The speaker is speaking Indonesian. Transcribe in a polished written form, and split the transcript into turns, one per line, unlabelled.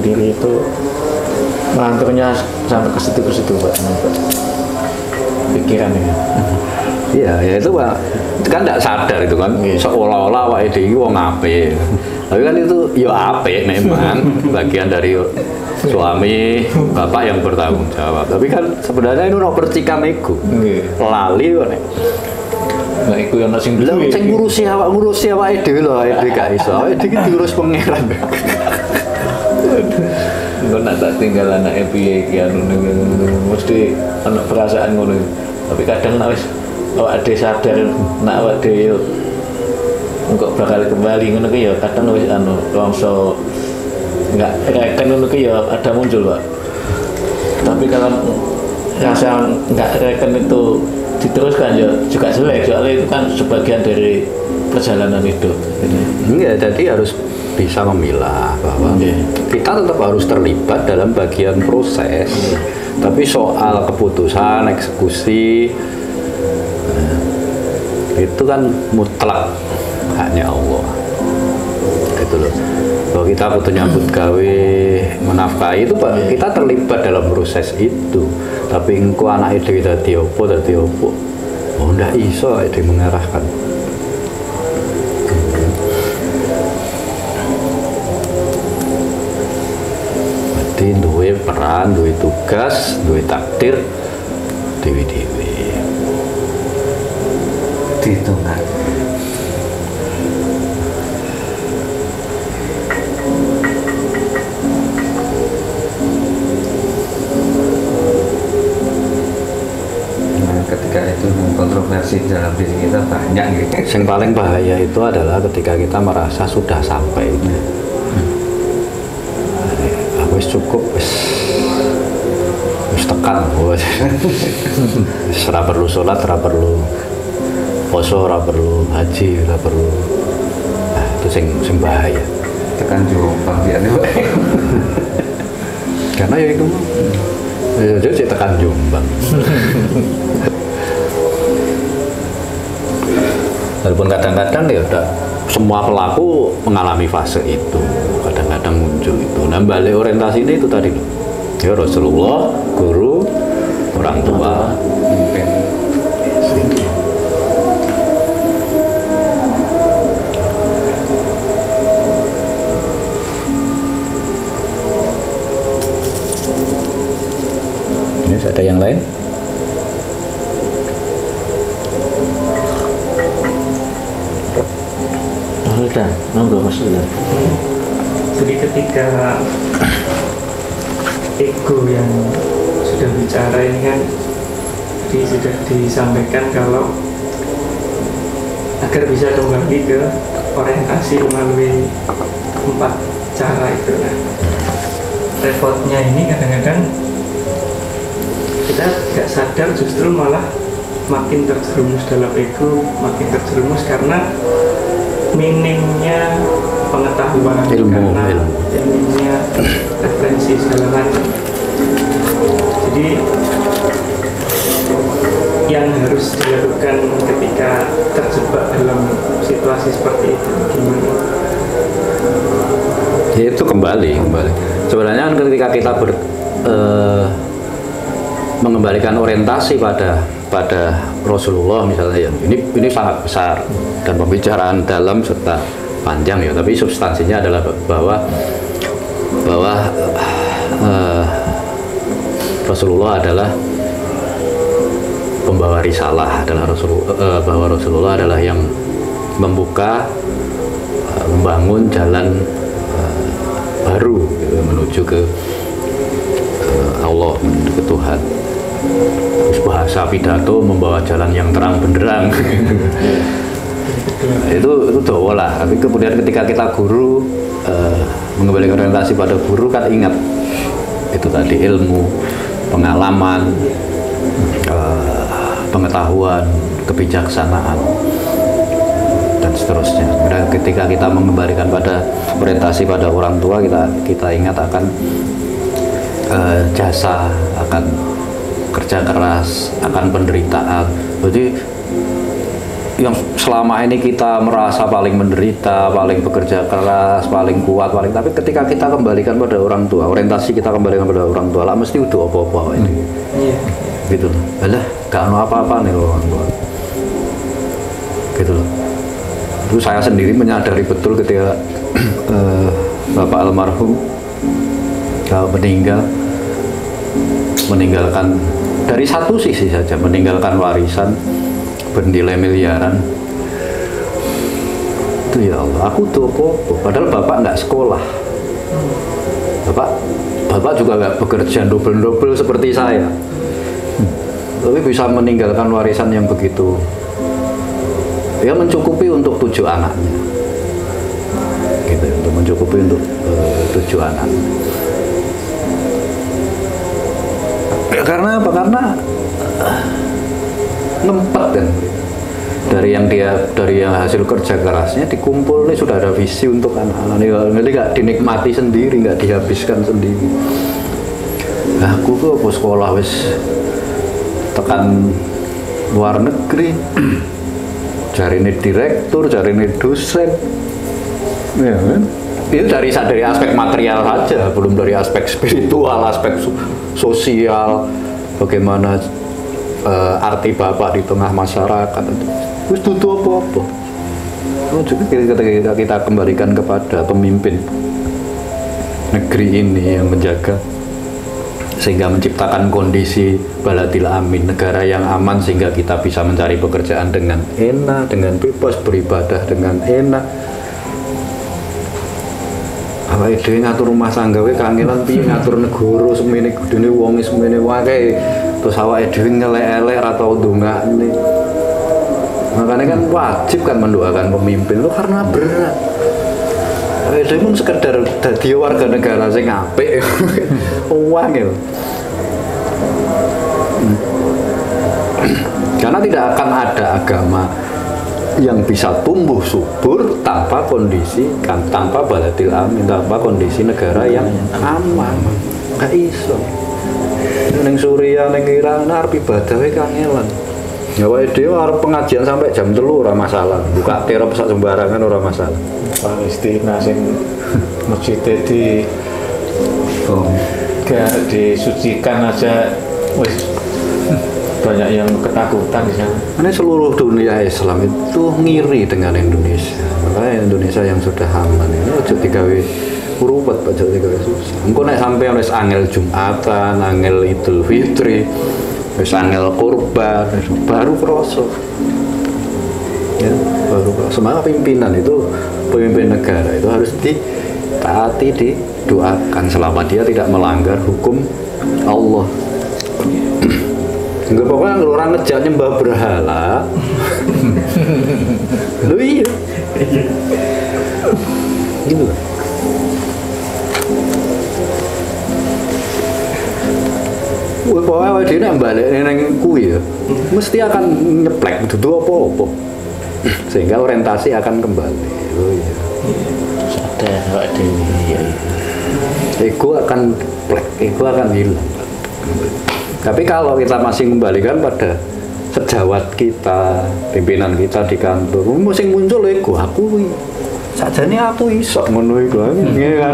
sendiri itu melanturnya sampai ke situ Pak, pikirannya.
Iya, ya itu Pak, kan tidak sadar itu kan, seolah-olah Pak Edi ini wong apik. Tapi kan itu ya apik memang, bagian dari suami, bapak yang bertanggung jawab. Tapi kan sebenarnya itu no percikan ego, lali kok nek.
Nah, iku yang sing
Lha sing ngurusi awake dhewe lho, awake dhewe gak iso. Awake dhewe diurus pangeran.
Engko nak tak tinggal anake piye iki anu mesti ana perasaan ngono. Tapi kadang nek wis awak dhewe sadar nek awak dhewe engko bakal kembali ngono ki ya kadang wis anu langsung enggak reken ngono ki ya ada muncul, Pak. Tapi kalau rasa enggak reken itu diteruskan ya juga jelek, soalnya itu kan sebagian dari perjalanan hidup.
Iya, jadi harus bisa memilah bahwa kita tetap harus terlibat dalam bagian proses. Tapi soal keputusan, eksekusi itu kan mutlak haknya Allah. Gitu loh. Kalau kita butuh nyambut gawe menafkahi itu Pak, kita terlibat dalam proses itu. Tapi engko anak itu dadi opo. Oh ndak iso itu mengarahkan. Berarti duwe peran, duwe tugas, duwe takdir dewi-dewi.
Dihitungan. Ketika itu kontroversi dalam diri kita banyak gitu.
Yang paling bahaya itu adalah ketika kita merasa sudah sampai itu. Wis cukup, wis tekan. Ora perlu sholat, ora perlu poso, ora perlu haji, ora perlu. Nah, itu sing bahaya.
Tekan Jombang ya.
Karena ya itu jadi tekan Jombang. Walaupun kadang-kadang ya udah semua pelaku mengalami fase itu, kadang-kadang muncul itu. Nah, balik orientasi ini itu tadi, ya Rasulullah, guru, orang tua, pemimpin. Ini ada yang lain?
Sudah, monggo Mas.
Jadi ketika ego yang sudah bicara ini kan sudah disampaikan kalau agar bisa kembali ke orientasi melalui 4 cara itu. Nah, repotnya ini kadang-kadang kita tidak sadar justru malah makin terjerumus dalam ego, makin terjerumus karena minimnya pengetahuan, karena minimnya referensi segala macam. Jadi yang harus dilakukan ketika terjebak dalam situasi seperti itu gimana?
Ya itu kembali. Sebenarnya ketika kita mengembalikan orientasi pada Rasulullah misalnya ya, ini sangat besar dan pembicaraan dalam serta panjang ya, tapi substansinya adalah bahwa Rasulullah adalah pembawa risalah, bahwa Rasulullah adalah yang membuka, membangun jalan baru gitu, menuju ke Allah, menuju ke Tuhan. Bahasa pidato membawa jalan yang terang benderang. itu doa lah. Tapi kemudian ketika kita guru mengembalikan orientasi pada guru kan ingat itu tadi ilmu, pengalaman, pengetahuan, kebijaksanaan dan seterusnya. Kemudian ketika kita mengembalikan pada orientasi pada orang tua, kita ingat akan jasa, akan kerja keras, akan penderitaan. Jadi yang selama ini kita merasa paling menderita, paling bekerja keras, paling kuat, tapi ketika kita kembalikan pada orang tua, orientasi kita kembalikan pada orang tua, lah mesti udah apa-apa ini.
Iya.
Gitu loh. Alah, gak ada apa-apa nih orang tua. Gitu loh. Itu saya sendiri menyadari betul ketika Bapak almarhum meninggalkan dari satu sisi saja, meninggalkan warisan bernilai miliaran. Itu ya Allah, aku tuh apa? Padahal bapak nggak sekolah, bapak juga nggak bekerja double seperti saya, tapi bisa meninggalkan warisan yang begitu, ya mencukupi untuk 7 anaknya, gitu, untuk mencukupi untuk 7 anak. Ya, karena apa? Karena ngempet kan dari yang hasil kerja kerasnya dikumpul nih, sudah ada visi untuk anak-anak ini, nggak dinikmati sendiri, nggak dihabiskan sendiri. Nah, aku tuh apa sekolah wis tekan luar negeri, cari nih direktur, cari nih dosen, ya kan? Itu dari aspek material saja, belum dari aspek spiritual, aspek sosial, bagaimana arti bapak di tengah masyarakat. Terus itu apa-apa. Juga kita kembalikan kepada pemimpin negeri ini yang menjaga, sehingga menciptakan kondisi baladil amin, negara yang aman, sehingga kita bisa mencari pekerjaan dengan enak, dengan bebas, beribadah dengan enak. Apa ide ngatur rumah tangga we kangelan piye ngatur negara semene gudene wong semene wae, terus awake dhewe ngelek-elek ora tau ndongakne. Makanya kan wajib kan mendoakan pemimpin itu karena berat. Awake dhewe sekedar dadi warga negara sing apik. Uang ya. Karena tidak akan ada agama yang bisa tumbuh subur tanpa baladil amin, tanpa kondisi negara yang aman. Gak iso. Neng Suriah, neng Iran, arep ibadah wae kangelan. Ya wae dhewe arep pengajian sampai jam 3 ora masalah. Buka terop sak sembarangan ora masalah.
Palestina sing masjid di gak disucikan aja wis banyak yang ketakutan di sana.
Karena seluruh dunia Islam itu ngiri dengan Indonesia. Makanya Indonesia yang sudah aman ini ojo digawe ruwet, ojo digawe susah. Engko nek sampean wis angel Jumatan, angel Idul Fitri, wis angel kurban, baru kroso. Ya, baru kroso. Semangat pimpinan itu, pemimpin negara itu harus ditaati, didoakan selama dia tidak melanggar hukum Allah. Enggak, pokoknya kalau orang ngejak nyembah berhala. Lu iya. Gitu lah. Pokoknya dia nak balik neng kui ya, mesti akan nyeplek itu apa-apa. Sehingga orientasi akan kembali. Oh iya.
Sadar Pak Dewi.
Ego akan plek, ego akan hilang. Tapi kalau kita masih kembalikan pada sejawat kita, pimpinan kita di kantor, mesti muncul ego aku. Sajane aku iso ngono iku. Ngene kan.